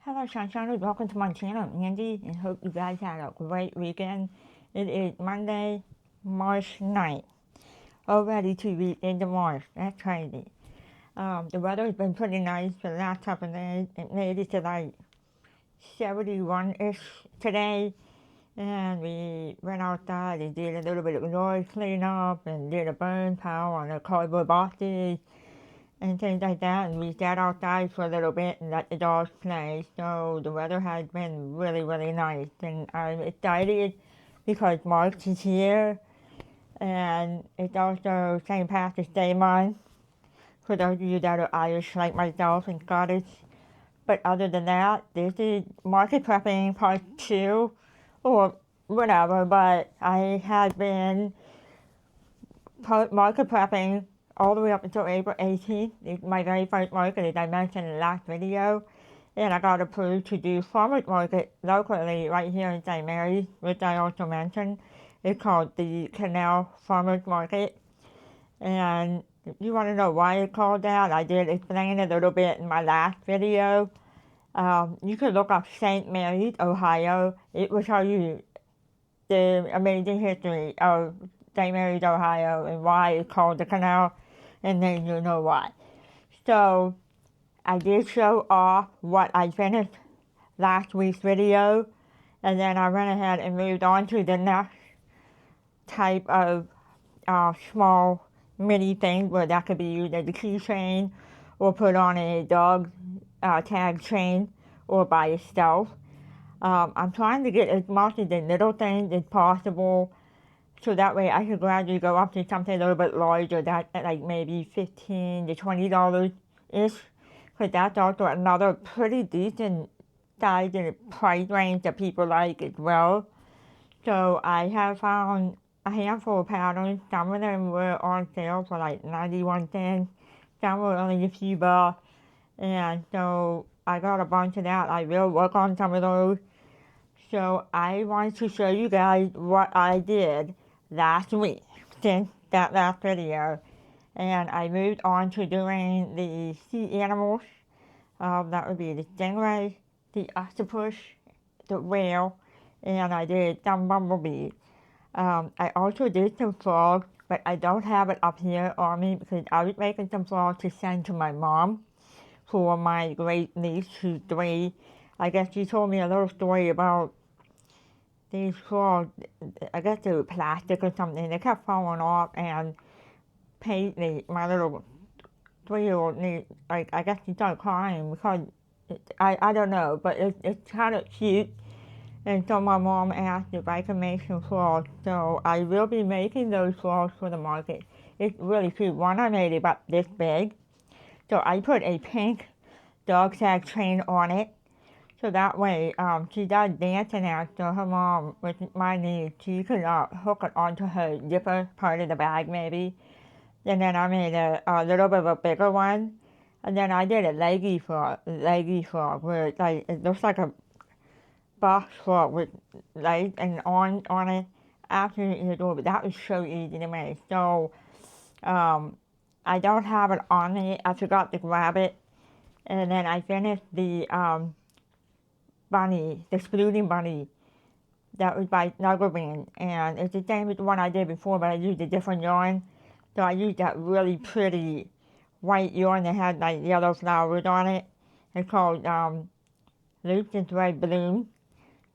Hello, Sunshine. Welcome to my channel, Angie, and hope you guys had a great weekend. It is Monday, March 9th. Already 2 weeks into March. That's crazy. The weather's been pretty nice for the last couple of days. It made it to like 71-ish today. And we went outside and did a little bit of noise cleanup and did a burn pile on the cardboard boxes and things like that, and we sat outside for a little bit and let the dogs play. So the weather has been really, really nice, and I'm excited because March is here, and it's also St. Patrick's Day month for those of you that are Irish like myself and Scottish. But other than that, this is market prepping part 2, or whatever, but I have been market prepping all the way up until April 18th. It's my very first market, as I mentioned in the last video. And I got approved to do farmers market locally right here in St. Mary's, which I also mentioned. It's called the Canal Farmers Market. And if you want to know why it's called that, I did explain a little bit in my last video. You could look up St. Mary's, Ohio. It will tell you the amazing history of St. Mary's, Ohio, and why it's called the Canal, and then you know why. So I did show off what I finished last week's video, and then I went ahead and moved on to the next type of small mini thing where that could be used as a keychain or put on a dog tag chain or by itself. I'm trying to get as much of the little things as possible, so that way I could gradually go up to something a little bit larger, that like maybe $15 to $20-ish, because that's also another pretty decent size and price range that people like as well. So I have found a handful of patterns. Some of them were on sale for like 91 cents. Some were only a few bucks. And so I got a bunch of that. I will work on some of those. So I wanted to show you guys what I did last week since that last video, and I moved on to doing the sea animals. That would be the stingray, the octopus, the whale, and I did some bumblebees. I also did some frogs, but I don't have it up here on me because I was making some frogs to send to my mom for my great niece who's 3. I guess she told me a little story about these frogs. I guess they were plastic or something. They kept falling off, and Paisley, my little 3-year-old niece, like, I guess she started crying because I don't know, but it's kind of cute. And so my mom asked if I could make some frogs. So I will be making those frogs for the market. It's really cute. One I made about this big. So I put a pink dog tag chain on it. So that way, she does dance in there, so her mom, with my niece, she could hook it onto her zipper part of the bag maybe. And then I made a little bit of a bigger one. And then I did a leggy frog, where it looks like a box frog with legs and arms on it. Absolutely adorable. That was so easy to make. So, I don't have it on me. I forgot to grab it. And then I finished the bunny, the exploding bunny, that was by Nuggerman, and it's the same as the one I did before, but I used a different yarn. So I used that really pretty white yarn that had like yellow flowers on it. It's called Loops and Thread Bloom.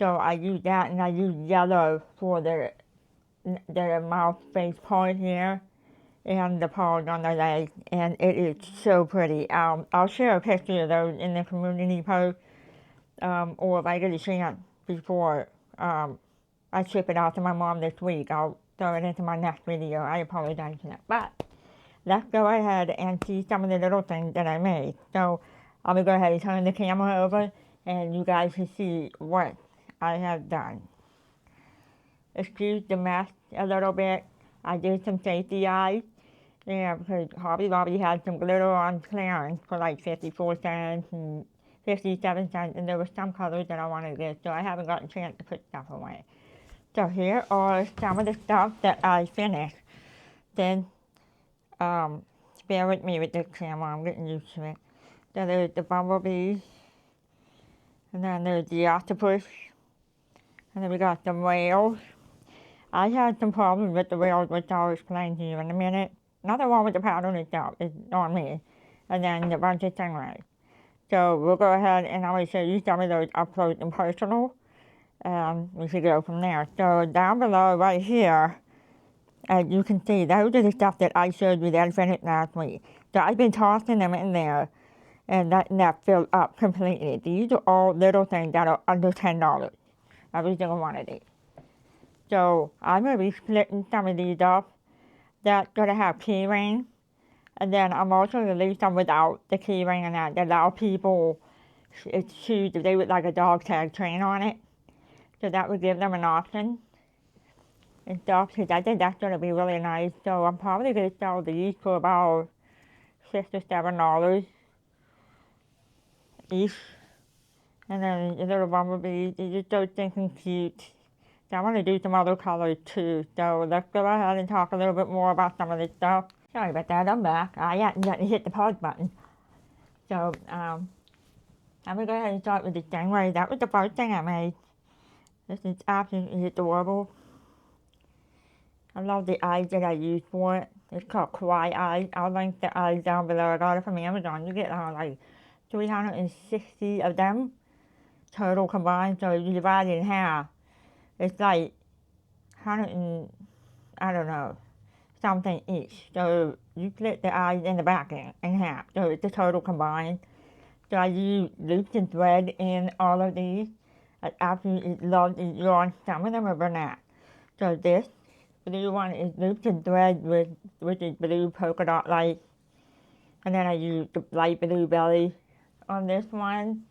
So I used that, and I used yellow for the mouth face part here and the paws on the leg, and it is so pretty. I'll share a picture of those in the community post. Or if I get a chance before I ship it out to my mom this week, I'll throw it into my next video. I apologize for that. But let's go ahead and see some of the little things that I made. So I'm going to go ahead and turn the camera over, and you guys can see what I have done. Excuse the mess a little bit. I did some safety eyes. Yeah, because Hobby Lobby had some glitter on clearance for like 54 cents and 57 cents, and there were some colors that I wanted to get, so I haven't gotten a chance to put stuff away. So here are some of the stuff that I finished. Then, bear with me with this camera, I'm getting used to it. So there's the bumblebees. And then there's the octopus. And then we got the whales. I had some problems with the whales, which I'll explain to you in a minute. Nothing wrong with the pattern itself, it's on me. And then the bunch of stingrays. So we'll go ahead and I'm going to show you some of those up close and personal. And we should go from there. So down below right here, as you can see, those are the stuff that I showed you that I finished last week. So I've been tossing them in there and letting that fill up completely. These are all little things that are under $10. Every single one of these. So I'm going to be splitting some of these up. That's going to have key rings. And then I'm also going to leave some without the key ring and that allow people to choose if they would like a dog tag train on it. So that would give them an option and stuff. Because I think that's going to be really nice. So I'm probably going to sell these for about $6 or $7 each. And then the little bumblebees, these are so stinking cute. So I want to do some other colors too. So let's go ahead and talk a little bit more about some of this stuff. Sorry about that, I'm back. I accidentally hit the pause button. So I'm going to go ahead and start with the stingray. That was the first thing I made. This is absolutely adorable. I love the eyes that I used for it. It's called Kawaii Eyes. I'll link the eyes down below. I got it from Amazon. You get like 360 of them total combined. So if you divide it in half, it's like 100 and, I don't know, something each. So you split the eyes in the back in half. So it's the total combined. So I use loops and thread in all of these. I absolutely love these yarns. Some of them are bernat. So this blue one is loops and thread which is blue polka dot light. And then I use the light blue belly on this one.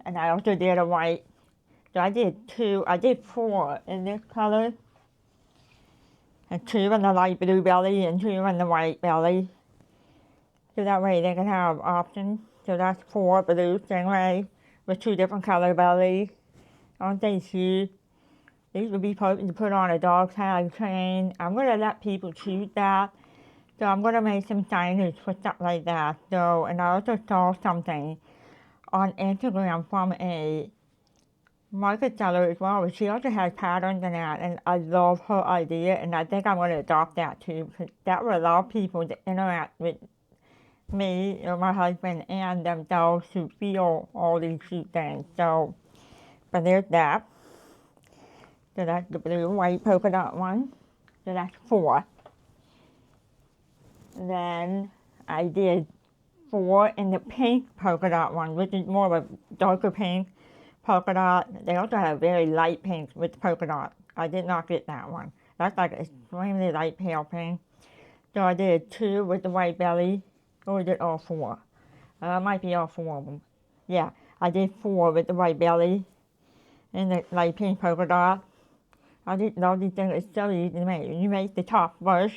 And I also did a white. So I did 4 in this color. And 2 in the light blue belly and 2 in the white belly. So that way they can have options. So that's 4 blue stingray with 2 different color bellies. Aren't they cute? These would be perfect to put on a dog tag train. I'm going to let people choose that. So I'm going to make some signage for stuff like that. So, and I also saw something on Instagram from a market seller as well. She also has patterns in that, and I love her idea, and I think I'm going to adopt that too, because that will allow people to interact with me or my husband and themselves to feel all these cute things. So, but there's that. So that's the blue white polka dot one. So that's 4. Then I did 4 in the pink polka dot one, which is more of a darker pink polka dot. They also have very light pink with polka dot. I did not get that one. That's like extremely light pale pink. So I did 2 with the white belly. Or is it all 4? It might be all 4 of them. Yeah, I did 4 with the white belly and the light pink polka dot. I just love these things. It's so easy to make. You make the top first,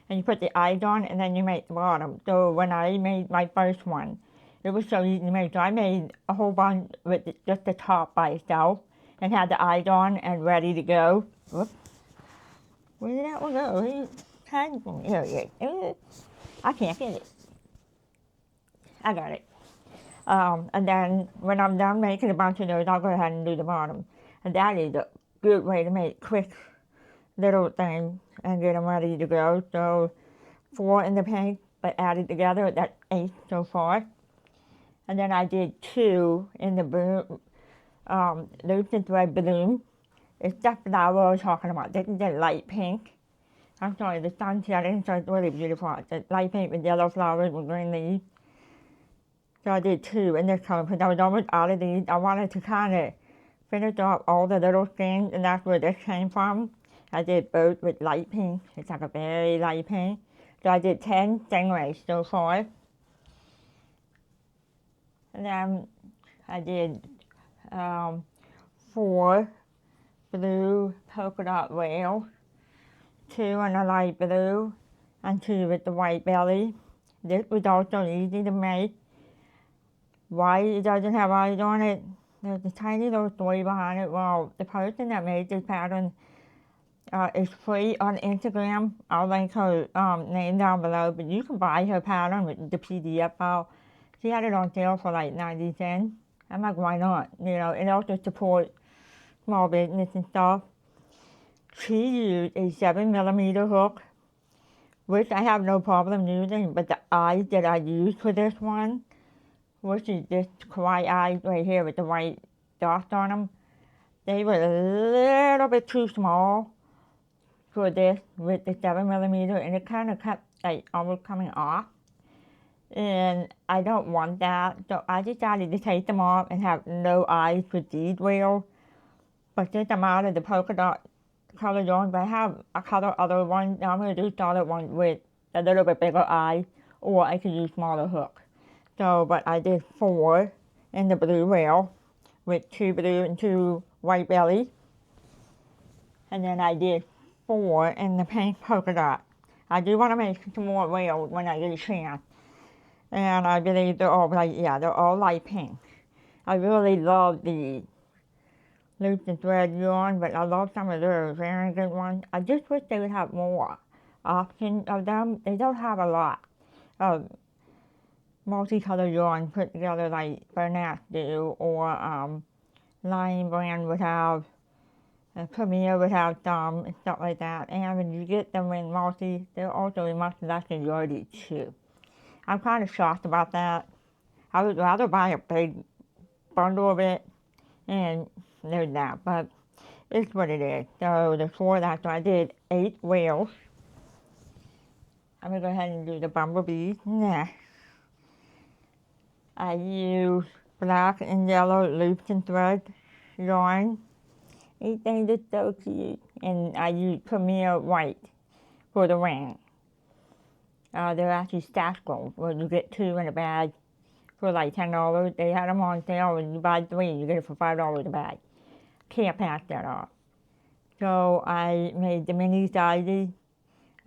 and you put the eyes on, and then you make the bottom. So when I made my first one, it was so easy to make. So I made a whole bunch with just the top by itself, and had the eyes on and ready to go. Whoops. Where did that one go? Here it is. I can't get it. I got it. And then when I'm done making a bunch of those, I'll go ahead and do the bottom. And that is a good way to make quick little things and get them ready to go. So 4 in the pink, but added together, that's 8 so far. And then I did 2 in the blue, loops and thread balloon. It's that flower I was talking about. This is the light pink. I'm sorry, the sun's setting, so it's really beautiful. It's the light pink with yellow flowers with green leaves. So I did 2 in this color because I was almost out of these. I wanted to kind of finish off all the little things, and that's where this came from. I did both with light pink. It's like a very light pink. So I did 10 stingrays so far. And then I did 4 blue polka dot whales, 2 in the light blue, and 2 with the white belly. This was also easy to make. Why it doesn't have eyes on it? There's a tiny little story behind it. Well, the person that made this pattern is free on Instagram. I'll link her name down below, but you can buy her pattern with the PDF file. She had it on sale for like 90 cents. I'm like, why not? You know, it also supports small business and stuff. She used a 7mm hook, which I have no problem using, but the eyes that I used for this one, which is this kawaii eyes right here with the white dots on them, they were a little bit too small for this with the 7mm, and it kind of kept like almost coming off. And I don't want that, so I decided to take them off and have no eyes for these wheels. But since I'm out of the polka dot color yarn, but I have a color other one, now I'm going to do solid one with a little bit bigger eyes, or I could use smaller hooks. So, but I did 4 in the blue wheel with 2 blue and 2 white belly. And then I did 4 in the pink polka dot. I do want to make some more wheels when I get a chance. And I believe they're all light, yeah, they're all light pink. I really love the loops and thread yarn, but I love some of their very good ones. I just wish they would have more options of them. They don't have a lot of multicolored yarn put together like Bernat do, or Lion Brand would have, Premier would have some and stuff like that. And when you get them in multi, they're also much less yardage too. I'm kind of shocked about that. I would rather buy a big bundle of it and there's that, but it's what it is. So before that, so I did 8 wheels. I'm gonna go ahead and do the bumblebees next. I used black and yellow loops and threads yarn. These things are so cute. And I used Premier white for the ring. They're actually stackable, where you get 2 in a bag for like $10. They had them on sale, and you buy 3, you get it for $5 a bag. Can't pass that off. So I made the mini sizes.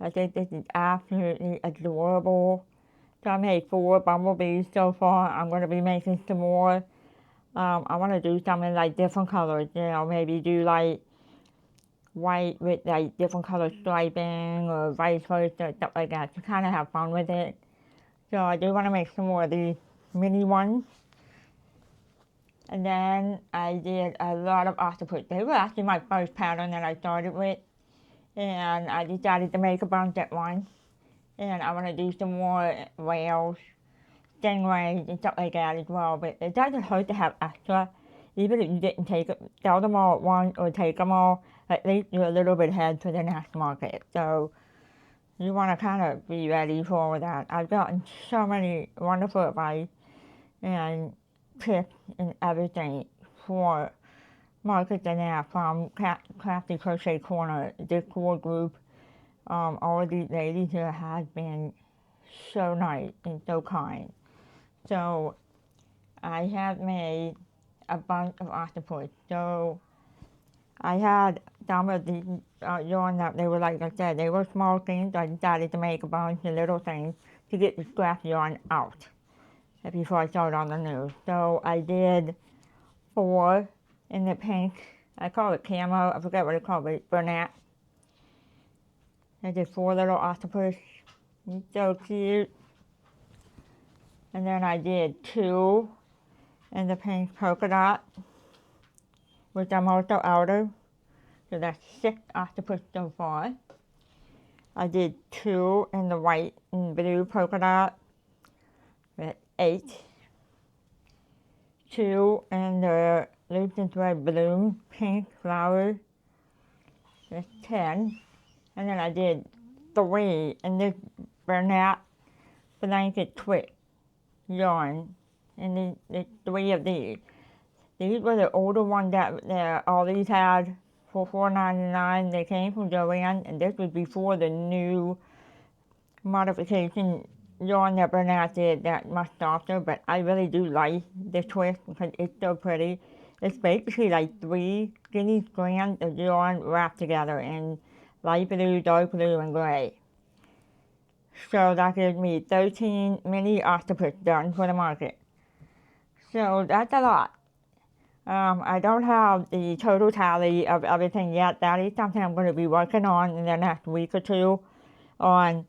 I think this is absolutely adorable. So I made 4 bumblebees so far. I'm going to be making some more. I want to do something like different colors, you know, maybe do like white with like different color striping or vice versa, stuff like that, to kind of have fun with it. So I do want to make some more of these mini ones. And then I did a lot of octopus. They were actually my first pattern that I started with. And I decided to make a bunch at once. And I want to do some more whales, stingrays, and stuff like that as well. But it doesn't hurt to have extra. Even if you didn't sell them all at once or take them all, at least you're a little bit ahead for the next market. So you want to kind of be ready for that. I've gotten so many wonderful advice and tips and everything for markets and that from Crafty Crochet Corner, Discord group. All of these ladies here have been so nice and so kind. So I have made a bunch of octopus. So I had some of these yarn that they were, like I said, they were small things. I decided to make a bunch of little things to get the scrap yarn out before I started on the new. So I did 4 in the pink. I call it camo. I forget what it's called, but Bernat. I did 4 little octopus. It's so cute. And then I did 2 in the pink polka dot, which I'm also out of. So that's 6 octopus so far. I did 2 in the white and blue polka dot. That's 8. 2 in the loops and thread bloom pink flowers. That's 10. And then I did 3 in this Bernat blanket twist yarn. And the 3 of these. These were the older ones that all these had for $4.99. They came from Joanne, and this was before the new modification yarn that Bernat did that's much softer. But I really do like the twist because it's so pretty. It's basically like 3 skinny strands of yarn wrapped together in light blue, dark blue, and gray. So that gives me 13 mini octopus done for the market. So that's a lot. I don't have the total tally of everything yet. That is something I'm going to be working on in the next week or 2 on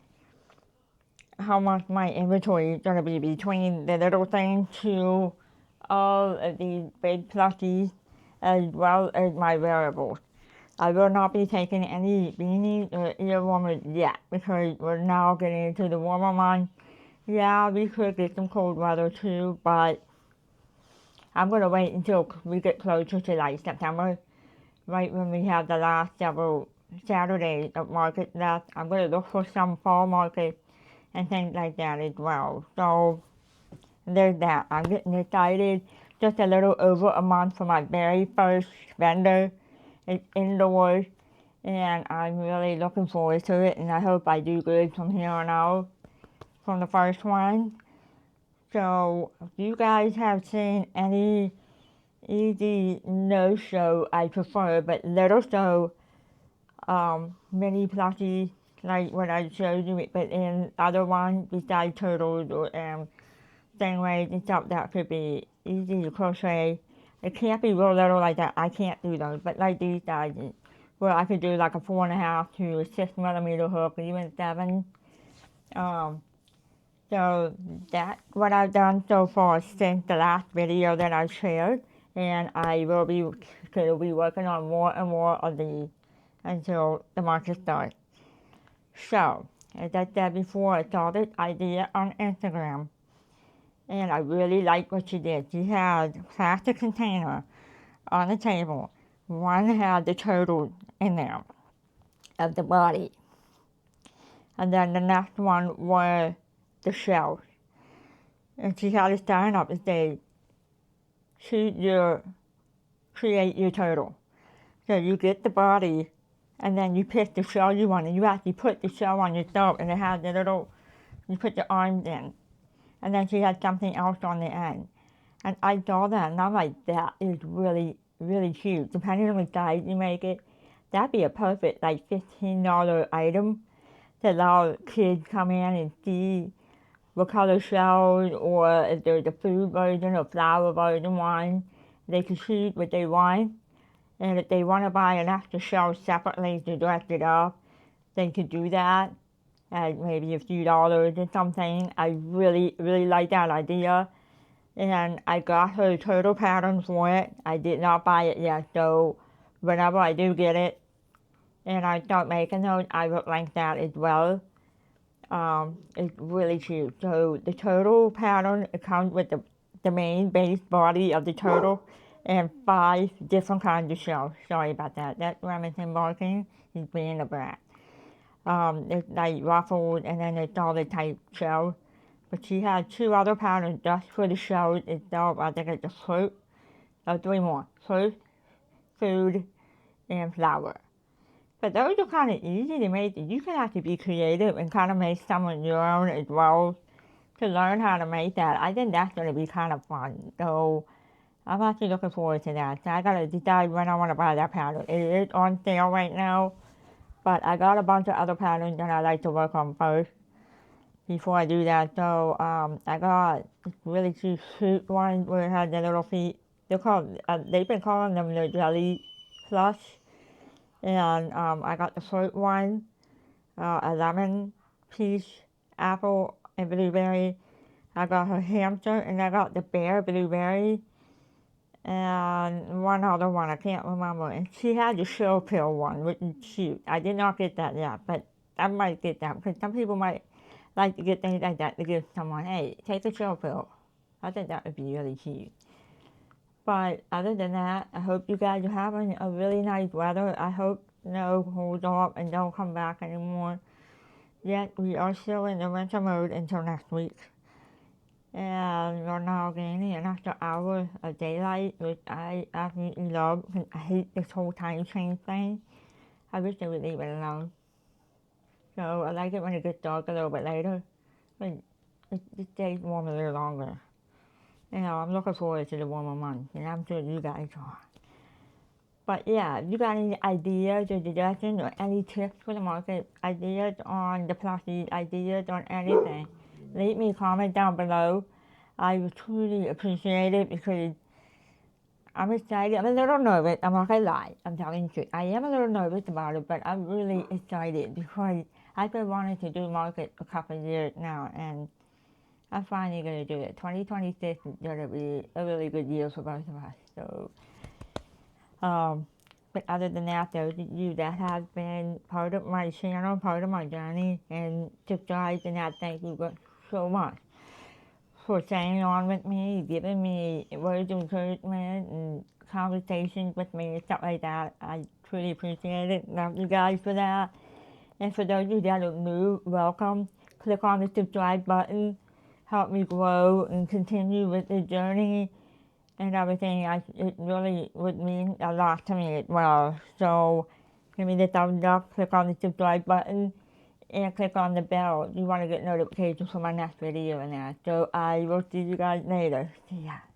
how much my inventory is going to be between the little things to all of these big plushies as well as my wearables. I will not be taking any beanies or ear warmers yet because we're now getting into the warmer months. Yeah, we could get some cold weather too, but I'm going to wait until we get closer to like September, right when we have the last several Saturdays of market left. I'm going to look for some fall markets and things like that as well. So there's that. I'm getting excited. Just a little over a month for my very first vendor. It's indoors, and I'm really looking forward to it, and I hope I do good from here on out from the first one. So if you guys have seen any easy no show I prefer, but little show mini plushies like what I showed you, but in other ones besides turtles or stingrays and stuff that could be easy to crochet. It can't be real little like that. I can't do those, but like these sizes, where I could do like a 4.5 to a 6mm hook, or even 7. So that's what I've done so far since the last video that I shared, and I will be working on more and more of these until the market starts. So, as I said before, I saw this idea on Instagram, and I really like what she did. She had a plastic container on the table. One had the turtle in there of the body, and then the next one was the shells. And she had a sign up that said, create your turtle. So you get the body, and then you pick the shell you want, and you actually put the shell on yourself, and it has the little, you put the arms in. And then she had something else on the end. And I saw that, and I'm like, that is really, really cute. Depending on the size you make it, that'd be a perfect, like, $15 item to allow kids come in and see what color shells, or if there's a food version or flower version one, they can choose what they want. And if they want to buy an extra shell separately to dress it up, they could do that at maybe a few dollars or something. I really, really like that idea. And I got her turtle pattern for it. I did not buy it yet, so whenever I do get it and I start making those, I will link that as well. It's really cute. So the turtle pattern, it comes with the main base body of the turtle and 5 different kinds of shells. Sorry about that. That's Remington barking. He's being a brat. It's like ruffled, and then it's all the type shell. But she had 2 other patterns just for the shells itself. I think it's a fruit. 3 more. Fruit, food, and flower. But those are kind of easy to make. You can actually be creative and kind of make some of your own as well to learn how to make that. I think that's going to be kind of fun. So I'm actually looking forward to that. So I got to decide when I want to buy that pattern. It is on sale right now, but I got a bunch of other patterns that I like to work on first before I do that. So I got this really cute fruit one where it has the little feet. They've been calling them the jelly plush. And I got the fruit one, a lemon, peach, apple, and blueberry. I got her hamster, and I got the bear blueberry, and one other one, I can't remember. And she had the shell pill one, which is cute. I did not get that yet, but I might get that, because some people might like to get things like that to give someone, hey, take a shell pill. I think that would be really cute. But other than that, I hope you guys are having a really nice weather. I hope snow holds off and don't come back anymore. Yet we are still in the winter mode until next week. And we're now gaining an extra hour of daylight, which I absolutely love, because I hate this whole time change thing. I wish they would leave it alone. So I like it when it gets dark a little bit later, but it stays warm a little longer. I'm looking forward to the warmer months, and I'm sure you guys are. But yeah, if you got any ideas or suggestions or any tips for the market, ideas on the plushies, ideas on anything, leave me a comment down below. I would truly appreciate it, because I'm excited. I'm a little nervous. I'm not gonna lie. I'm telling you the truth. I am a little nervous about it, but I'm really excited because I've been wanting to do market a couple of years now, and I'm finally going to do it. 2026 is going to be a really good year for both of us. So, but other than that, those of you that have been part of my channel, part of my journey, and subscribed and that, thank you so much for staying on with me, giving me words of encouragement and conversations with me and stuff like that. I truly appreciate it. Love you guys for that. And for those of you that are new, welcome. Click on the subscribe button. Help me grow and continue with the journey and everything. It really would mean a lot to me as well. So give me the thumbs up, click on the subscribe button, and click on the bell if you want to get notifications for my next video and that. So I will see you guys later. See ya.